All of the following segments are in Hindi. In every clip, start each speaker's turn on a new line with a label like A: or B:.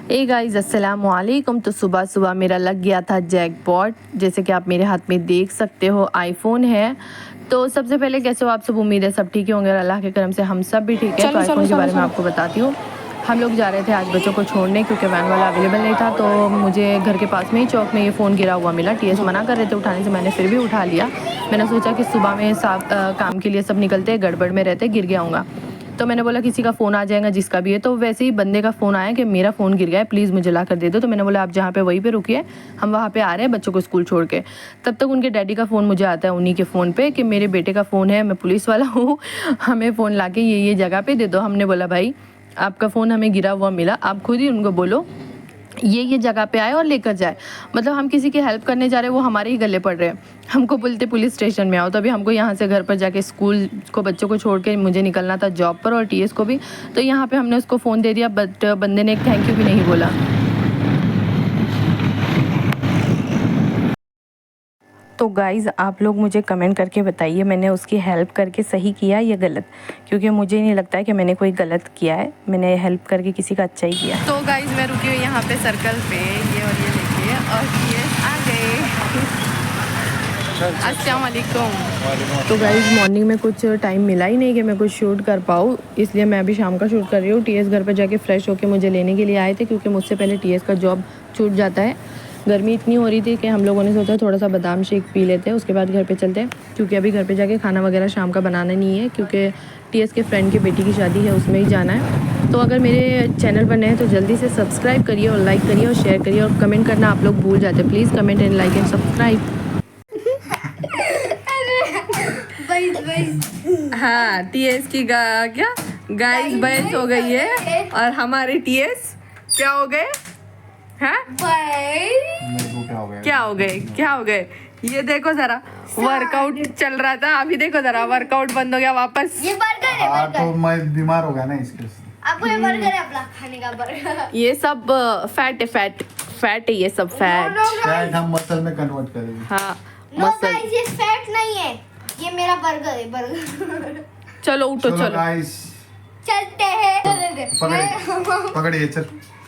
A: ए गाइस अस्सलाम वालेकुम। तो सुबह सुबह मेरा लग गया था जैकपॉट। जैसे कि आप मेरे हाथ में देख सकते हो आईफोन है। तो सबसे पहले कैसे हो आप सब, उम्मीद है सब ठीक ही होंगे और अल्लाह के करम से हम सब भी ठीक है। तो आईफोन के बारे में आपको बताती हूँ। हम लोग जा रहे थे आज बच्चों को छोड़ने क्योंकि वैन वाला अवेलेबल नहीं था। तो मुझे घर के पास में ही चौक में ये फ़ोन गिरा हुआ मिला। टीएस मना कर रहे थे उठाने से, मैंने फिर भी उठा लिया। मैंने सोचा कि सुबह में काम के लिए सब निकलते गड़बड़ में रहते, गिर गया हूँगा। तो मैंने बोला किसी का फ़ोन आ जाएगा जिसका भी है। तो वैसे ही बंदे का फ़ोन आया कि मेरा फ़ोन गिर गया है, प्लीज़ मुझे ला कर दे दो। तो मैंने बोला आप जहाँ पे वहीं पे रुकिए, हम वहाँ पे आ रहे हैं बच्चों को स्कूल छोड़ के। तब तक उनके डैडी का फ़ोन मुझे आता है उन्हीं के फ़ोन पे कि मेरे बेटे का फ़ोन है, मैं पुलिस वाला हूँ, हमें फ़ोन ला के ये जगह पे दे दो। हमने बोला भाई आपका फ़ोन हमें गिरा हुआ मिला, आप खुद ही उनको बोलो ये जगह पे आए और लेकर जाए। मतलब हम किसी की हेल्प करने जा रहे हैं, वो हमारे ही गले पड़ रहे हैं। हमको बोलते पुलिस स्टेशन में आओ। तभी हमको यहाँ से घर पर जाके स्कूल को बच्चों को छोड़ के मुझे निकलना था जॉब पर और टीएस को भी। तो यहाँ पे हमने उसको फ़ोन दे दिया, बट बंदे ने एक थैंक यू भी नहीं बोला। तो गाइज़ आप लोग मुझे कमेंट करके बताइए मैंने उसकी हेल्प करके सही किया या गलत, क्योंकि मुझे नहीं लगता है कि मैंने कोई गलत किया है। मैंने हेल्प करके किसी का अच्छा ही किया। तो गाइज़ मैं रुकी हुई यहाँ पे सर्कल पे, ये और ये देखिए, और ये आ गए। अस्सलाम वालेकुम। तो गाइज़ मॉर्निंग में कुछ टाइम मिला ही नहीं कि मैं कुछ शूट कर पाऊँ, इसलिए मैं अभी शाम का शूट कर रही हूँ। टीएस घर पर जाके फ्रेश होकर मुझे लेने के लिए आए थे, क्योंकि मुझसे पहले टीएस का जॉब छूट जाता है। गर्मी इतनी हो रही थी कि हम लोगों ने सोचा थोड़ा सा बादाम शेक पी लेते हैं, उसके बाद घर पे चलते हैं, क्योंकि अभी घर पे जाके खाना वगैरह शाम का बनाना नहीं है, क्योंकि टीएस के फ्रेंड की बेटी की शादी है, उसमें ही जाना है। तो अगर मेरे चैनल पर नए हैं तो जल्दी से सब्सक्राइब करिए और लाइक करिए और शेयर करिए, और कमेंट करना आप लोग भूल जाते हैं। Please comment and like and subscribe. हाँ टीएस की क्या गाइस बहस हो गई है, और हमारे टीएस क्या हो गए? हाँ क्या हो गए? ये देखो जरा, वर्कआउट चल रहा था, अभी देखो जरा वर्कआउट बंद हो गया वापस।
B: ये बर्गर है, बर्गर।
A: तो मैं बीमार हो गया ना इसके लिए।
B: आपको ये बर्गर है अपना खाने का बर्गर।
A: ये सब फैट है, ये सब फैट
C: हम मसल में कन्वर्ट करेंगे।
A: हाँ
B: मसल। ये फैट नहीं है, ये मेरा बर्गर है, बर्गर।
A: चलो उठो, चलो
C: गाइस
B: चलते हैं।
C: पकड़िए, चल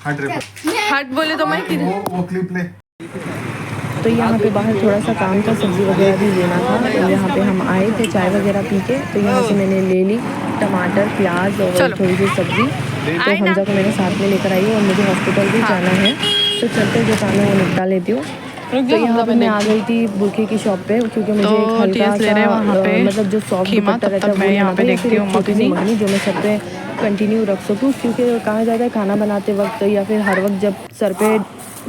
C: हट रे,
A: हट बोले तो मैं
C: वो क्लिप ले।
A: तो यहाँ पे बाहर थोड़ा सा काम था, सब्ज़ी वगैरह भी लेना था। तो यहाँ पे हम आए थे चाय वगैरह पी के। तो यहाँ से मैंने ले ली टमाटर, प्याज और थोड़ी सी सब्ज़ी। तो हमजा को मैंने साथ में लेकर आई और मुझे हॉस्पिटल भी जाना है, तो चलते जो काम है वो निपटा लेती हूँ। तो यहाँ पे मैं आ गई थी बुरखे की शॉप पे, क्योंकि मुझे एक हल्का सा मतलब जो सॉफ्ट दुपट्टा रहता है वो यहाँ पे देखती हूँ, छोटी सी मखनी जो मैं सर पे कंटिन्यू रख सकूँ। क्योंकि कहा जाता है खाना बनाते वक्त या फिर हर वक्त जब सर पे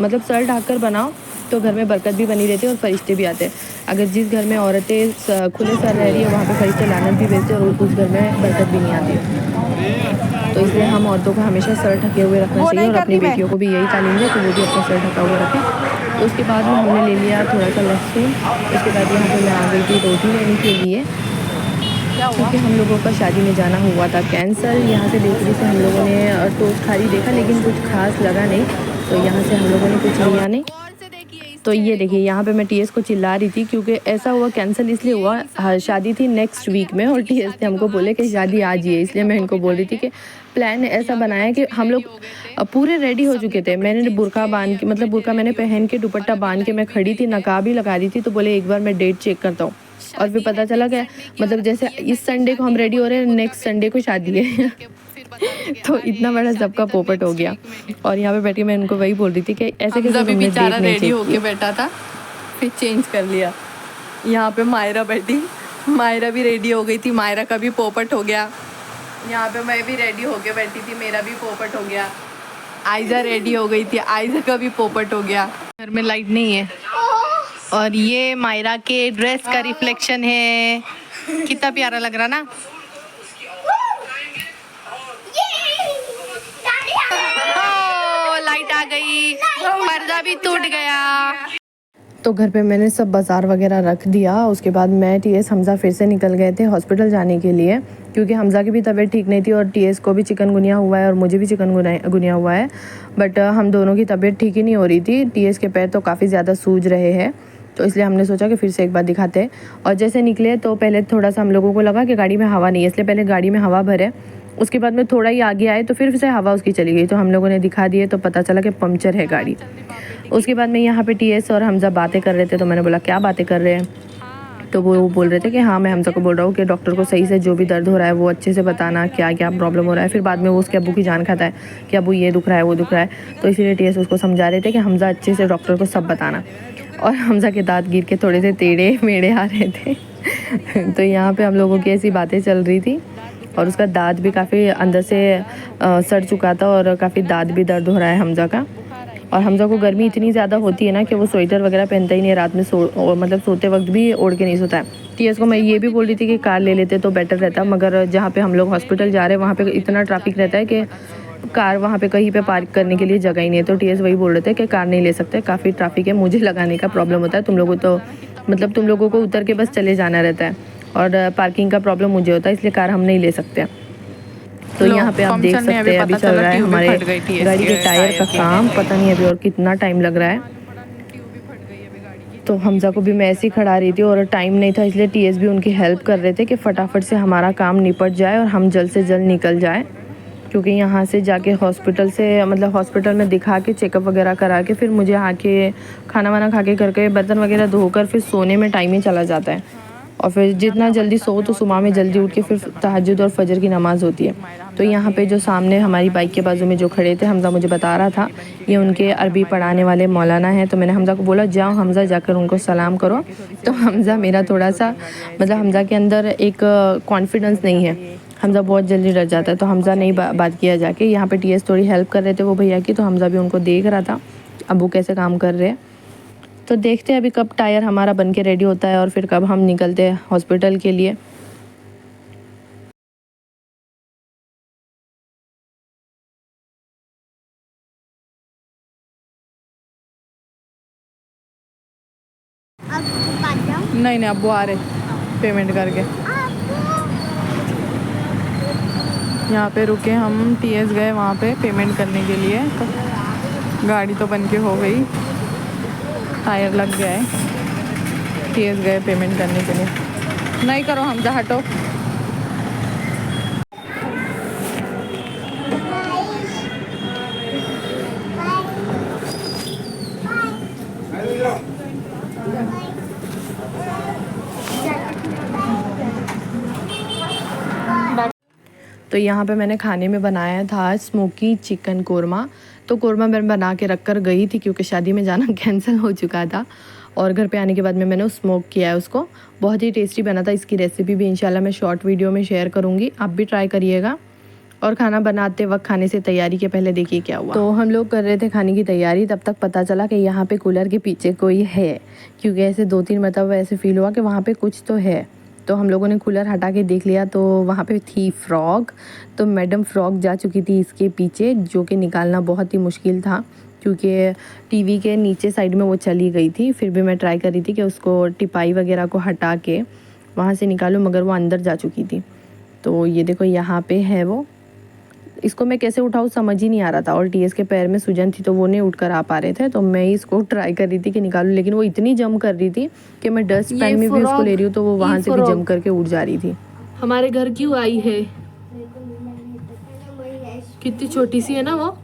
A: मतलब सर ढक कर बनाओ तो घर में बरकत भी बनी रहती है और फरिश्ते भी आते हैं। अगर जिस घर में औरतें खुले सर रह रही है वहाँ पे फरिश्ते लानत भी भेजते हैं और उस घर में बरकत भी नहीं आती। तो इसलिए हम औरतों को हमेशा सर ढके हुए रखना चाहिए, और अपनी बेटियों को भी यही तालीम है कि वो भी अपना सर ढका हुआ रखें। तो उसके बाद में हमने ले लिया थोड़ा सा लहसुन। उसके बाद यहाँ पे मैं आ गई थी रोटी लेने के लिए, क्योंकि हम लोगों का शादी में जाना हुआ था कैंसल। यहाँ से बेकरी से हम लोगों ने टोस्ट खारी देखा, लेकिन कुछ खास लगा नहीं, तो यहाँ से हम लोगों ने कुछ लिया नहीं। तो ये देखिए यहाँ पे मैं टीएस को चिल्ला रही थी, क्योंकि ऐसा हुआ कैंसिल इसलिए हुआ, शादी थी नेक्स्ट वीक में और टीएस ने हमको बोले कि शादी आज ही है। इसलिए मैं इनको बोल रही थी कि प्लान ऐसा बनाया कि हम लोग पूरे रेडी हो चुके थे। मैंने बुरका बांध के, मतलब बुरका मैंने पहन के दुपट्टा बांध के मैं खड़ी थी, नकाब भी लगा रही थी। तो बोले एक बार मैं डेट चेक करता हूँ, और फिर पता चला कि मतलब जैसे इस संडे को हम रेडी हो रहे हैं, नेक्स्ट संडे को शादी है। तो इतना बड़ा सबका पोपट हो गया। और यहाँ पे बैठी मैं इनको वही बोल रही थी कि ऐसे कैसे तुमने डेट नहीं रेडी होके बैठा था, फिर चेंज कर लिया। यहाँ पे मायरा बैठी, मायरा भी रेडी हो गई थी, मायरा का भी पोपट हो गया। यहाँ पे मैं भी रेडी होके बैठी थी, मेरा भी पोपट हो गया। आयजा रेडी हो गई थी, आयजा का भी पोपट हो गया। घर में लाइट नहीं है, और ये मायरा के ड्रेस का रिफ्लेक्शन है। कितना प्यारा लग रहा ना। लाइट आ गई, पर्दा भी टूट गया। तो घर पे मैंने सब बाज़ार वगैरह रख दिया। उसके बाद मैं टीएस हमजा फिर से निकल गए थे हॉस्पिटल जाने के लिए, क्योंकि हमजा की भी तबीयत ठीक नहीं थी और टीएस को भी चिकनगुनिया हुआ है और मुझे भी चिकनगुनिया हुआ है। बट हम दोनों की तबीयत ठीक ही नहीं हो रही थी। टीएस के पैर तो काफ़ी ज़्यादा सूज रहे हैं, तो इसलिए हमने सोचा कि फिर से एक बार दिखाते हैं। और जैसे निकले तो पहले थोड़ा सा हम लोगों को लगा कि गाड़ी में हवा नहीं है, इसलिए पहले गाड़ी में हवा भरे। उसके बाद में थोड़ा ही आगे आए तो फिर से हवा उसकी चली गई, तो हम लोगों ने दिखा दिए तो पता चला कि पंक्चर है गाड़ी। उसके बाद में यहाँ पे टीएस और हमजा बातें कर रहे थे, तो मैंने बोला क्या बातें कर रहे हैं, तो वो बोल रहे थे कि हाँ मैं हमजा को बोल रहा हूँ कि डॉक्टर को सही से जो भी दर्द हो रहा है वो अच्छे से बताना, क्या क्या प्रॉब्लम हो रहा है। फिर बाद में वो उसके अब्बू की जान खाता है कि अब्बू ये दुख रहा है वो दुख रहा है, तो इसीलिए टीएस उसको समझा रहे थे कि हमजा अच्छे से डॉक्टर को सब बताना। और हमजा के दांत गिर के थोड़े से टेढ़े मेढ़े आ रहे थे तो यहाँ पे हम लोगों की ऐसी बातें चल रही थी, और उसका दांत भी काफ़ी अंदर से सड़ चुका था और काफ़ी दांत भी दर्द हो रहा है हमजा का। और हमजा को गर्मी इतनी ज़्यादा होती है ना कि वो स्वेटर वगैरह पहनता ही नहीं है, रात में मतलब सोते वक्त भी ओढ़ के नहीं सोता है। टीएस को मैं ये भी बोल रही थी कि कार ले लेते तो बेटर रहता, मगर जहाँ पे हम लोग हॉस्पिटल जा रहे हैं वहाँ पे इतना ट्रैफिक रहता है कि कार वहाँ पे कहीं पे पार्क करने के लिए जगह ही नहीं है। तो टीएस वही बोल रहे थे कि कार नहीं ले सकते, काफ़ी ट्रैफिक है, मुझे लगाने का प्रॉब्लम होता है, तुम लोगों को उतर के बस चले जाना रहता है और पार्किंग का प्रॉब्लम मुझे होता है, इसलिए कार हम नहीं ले सकते। तो यहाँ पे आप देख सकते हैं अभी चल रहा है हमारे गाड़ी के टायर का काम, पता नहीं अभी और कितना टाइम लग रहा है। तो हमजा को भी मैं ऐसे ही खड़ा रही थी और टाइम नहीं था, इसलिए टीएस भी उनकी हेल्प कर रहे थे कि फटाफट से हमारा काम निपट जाए और हम जल्द से जल्द निकल जाए, क्योंकि यहाँ से जाके हॉस्पिटल में दिखा के चेकअप वगैरह करा के फिर मुझे आके खाना वाना खा के करके बर्तन वगैरह धोकर फिर सोने में टाइम ही चला जाता है। और फिर जितना जल्दी सो तो सुबह में जल्दी उठ के फिर तहज्जुद और फजर की नमाज़ होती है। तो यहाँ पे जो सामने हमारी बाइक के बाजू में जो खड़े थे, हमजा मुझे बता रहा था ये उनके अरबी पढ़ाने वाले मौलाना हैं। तो मैंने हमजा को बोला जाओ हमजा जाकर उनको सलाम करो। तो हमजा मेरा थोड़ा सा हमजा के अंदर एक कॉन्फिडेंस नहीं है, हमजा बहुत जल्दी डर जाता है, तो हमजा नहीं बात किया जाके। यहाँ पे टीएस थोड़ी हेल्प कर रहे थे वो भैया की, तो हमजा भी उनको देख रहा था अबू कैसे काम कर रहे हैं। तो देखते हैं अभी कब टायर हमारा बन के रेडी होता है और फिर कब हम निकलते हैं हॉस्पिटल के लिए।
D: नहीं अब्बू आ रहे पेमेंट करके। यहाँ पे रुके हम, टीएस गए वहाँ पे पेमेंट करने के लिए, तो गाड़ी तो बन के हो गई, टायर लग गया है, टीएस गए पेमेंट करने के लिए। नहीं करो हमजा हटो।
A: तो यहाँ पे मैंने खाने में बनाया था स्मोकी चिकन कोरमा। तो कोरमा मैं बना के रख कर गई थी क्योंकि शादी में जाना कैंसिल हो चुका था, और घर पे आने के बाद में मैंने स्मोक किया है उसको। बहुत ही टेस्टी बना था, इसकी रेसिपी भी इंशाल्लाह मैं शॉर्ट वीडियो में शेयर करूँगी, आप भी ट्राई करिएगा। और खाना बनाते वक्त खाने से तैयारी के पहले देखिए क्या हुआ। तो हम लोग कर रहे थे खाने की तैयारी, तब तक पता चला कि यहाँ पे कूलर के पीछे कोई है, क्योंकि ऐसे 2-3 मरतबा ऐसे फील हुआ कि वहाँ पे कुछ तो है। तो हम लोगों ने कूलर हटा के देख लिया तो वहाँ पे थी फ्रॉग। तो मैडम फ्रॉग जा चुकी थी इसके पीछे, जो कि निकालना बहुत ही मुश्किल था क्योंकि टीवी के नीचे साइड में वो चली गई थी। फिर भी मैं ट्राई कर रही थी कि उसको टिपाई वगैरह को हटा के वहाँ से निकालूं, मगर वो अंदर जा चुकी थी। तो ये देखो यहाँ पे है वो, इसको मैं कैसे उठाऊँ समझ ही नहीं आ रहा था, और टीएस के पैर में सूजन थी तो वो नहीं उठकर आ पा रहे थे। तो मैं इसको ट्राई कर रही थी कि निकालूं, लेकिन वो इतनी जम कर रही थी कि मैं डस्ट पैन में भी उसको ले रही हूँ तो वो वहाँ से भी जम करके उठ जा रही थी। हमारे घर क्यों आई है, कितनी छोटी सी है ना वो।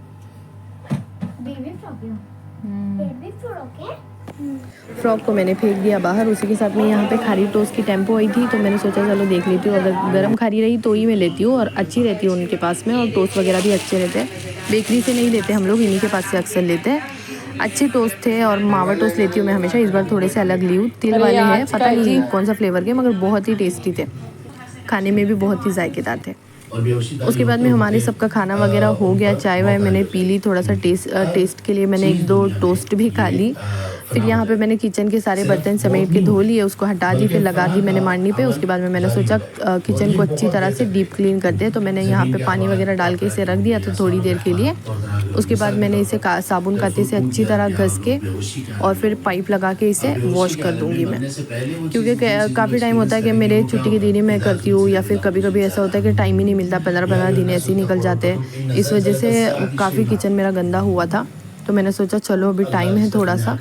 A: फ्रॉक को मैंने फेंक दिया बाहर। उसी के साथ में यहाँ पे खारी टोस्ट की टेम्पो आई थी, तो मैंने सोचा चलो देख लेती हूँ, अगर गर्म खारी रही तो ही मैं लेती हूँ, और अच्छी रहती है उनके पास में, और टोस्ट वगैरह भी अच्छे रहते हैं। बेकरी से नहीं लेते हम लोग, इन्हीं के पास से अक्सर लेते हैं। अच्छे टोस्ट थे, और मावा टोस्ट लेती हूँ मैं हमेशा, इस बार थोड़े से अलग ली हूँ। तिल वाले हैं, पता नहीं कौन सा फ्लेवर के, मगर बहुत ही टेस्टी थे, खाने में भी बहुत ही जायकेदार थे। उसके बाद में हमारे सबका खाना वगैरह हो गया, चाय वाय मैंने पी ली, थोड़ा सा टेस्ट के लिए मैंने 1-2 टोस्ट भी खा ली। फिर यहाँ पे मैंने किचन के सारे बर्तन समेट के धो लिए, उसको हटा दी, फिर लगा दी मैंने मांडनी पे। उसके बाद में मैंने सोचा किचन को अच्छी तरह से डीप क्लीन करते हैं, तो मैंने यहाँ पे पानी वगैरह डाल के इसे रख दिया था थोड़ी देर के लिए। उसके बाद मैंने इसे साबुन काते से अच्छी तरह घस के और फिर पाइप लगा के इसे वॉश कर दूँगी मैं, क्योंकि काफ़ी टाइम होता है कि मेरे छुट्टी के दिन ही मैं करती हूँ, या फिर कभी कभी ऐसा होता है कि टाइम ही नहीं मिलता, 15-15 दिन ऐसे ही निकल जाते हैं। इस वजह से काफ़ी किचन मेरा गंदा हुआ था, तो मैंने सोचा चलो अभी टाइम है थोड़ा सा,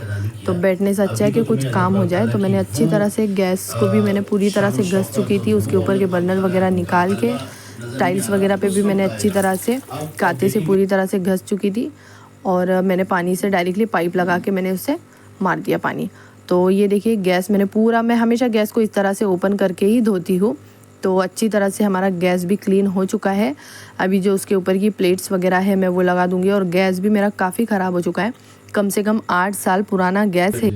A: तो बैठने से अच्छा है कि कुछ काम हो जाए। तो मैंने अच्छी तरह से गैस को भी मैंने पूरी तरह से घस चुकी थी, उसके ऊपर के बर्नर वगैरह निकाल के टाइल्स वगैरह पे भी मैंने अच्छी तरह से कांटे से पूरी तरह से घस चुकी थी और मैंने पानी से डायरेक्टली पाइप लगा के मैंने उससे मार दिया पानी। तो ये देखिए गैस मैंने पूरा, मैं हमेशा गैस को इस तरह से ओपन करके ही धोती हूँ। तो अच्छी तरह से हमारा गैस भी क्लीन हो चुका है। अभी जो उसके ऊपर की प्लेट्स वगैरह है मैं वो लगा दूँगी। और गैस भी मेरा काफ़ी ख़राब हो चुका है, कम से कम 8 साल पुराना गैस है।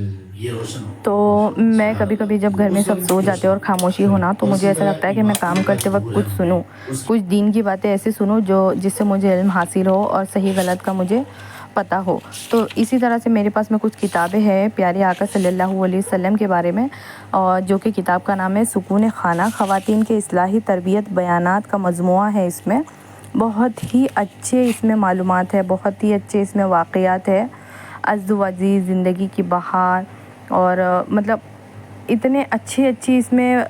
A: तो मैं कभी कभी जब घर में सब सो जाते हैं और खामोशी हो ना, तो मुझे ऐसा लगता है कि मैं काम करते वक्त कुछ सुनूं, कुछ दीन की बातें ऐसे सुनूं जो जिससे मुझे इल्म हासिल हो और सही गलत का मुझे पता हो। तो इसी तरह से मेरे पास में कुछ किताबें हैं प्यारे आका सल्लल्लाहु अलैहि वसल्लम के बारे में, और जो कि किताब का नाम है सुकून खाना, ख़वातीन के इस्लाही तरबियत बयानात का मजमुआ है। इसमें बहुत ही अच्छे इसमें मालूमात है, बहुत ही अच्छे इसमें वाक़यात है, अज़्ज़ ज़िंदगी की बहार, और मतलब इतने अच्छी इसमें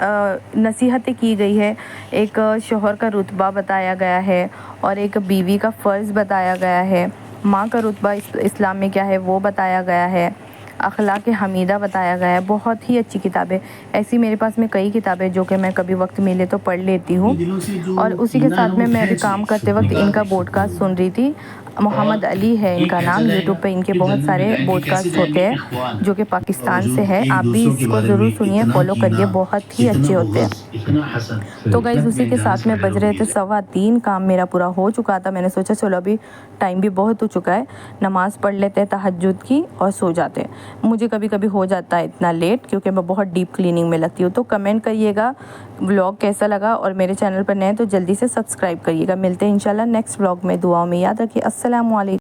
A: नसीहतें की गई है। एक शोहर का रुतबा बताया गया है और एक बीवी का फ़र्ज़ बताया गया है, माँ का रुतबा इस्लाम में क्या है वो बताया गया है, अखलाक हमीदा बताया गया है। बहुत ही अच्छी किताबें, ऐसी मेरे पास में कई किताबें जो कि मैं कभी वक्त मिले तो पढ़ लेती हूँ। और उसी के साथ में मैं अभी काम करते वक्त इनका पॉडकास्ट सुन रही थी। मोहम्मद अली है इनका नाम, यूट्यूब पे इनके बहुत सारे पॉडकास्ट होते हैं जो कि पाकिस्तान से है। आप भी इसको ज़रूर सुनिए, फॉलो करिए, बहुत ही अच्छे होते हैं। तो गाइस उसी के साथ में बज रहे थे 3:15, काम मेरा पूरा हो चुका था। मैंने सोचा चलो अभी टाइम भी बहुत हो चुका है, नमाज़ पढ़ लेते हैं तहज्जुद की और सो जाते हैं। मुझे कभी कभी हो जाता है इतना लेट क्योंकि मैं बहुत डीप क्लीनिंग में लगती हूँ। तो कमेंट करिएगा व्लॉग कैसा लगा, और मेरे चैनल पर नए तो जल्दी से सब्सक्राइब करिएगा। मिलते हैं इंशाल्लाह नेक्स्ट व्लॉग में। दुआओं में याद रखिए। अस्सलामु अलैकुम।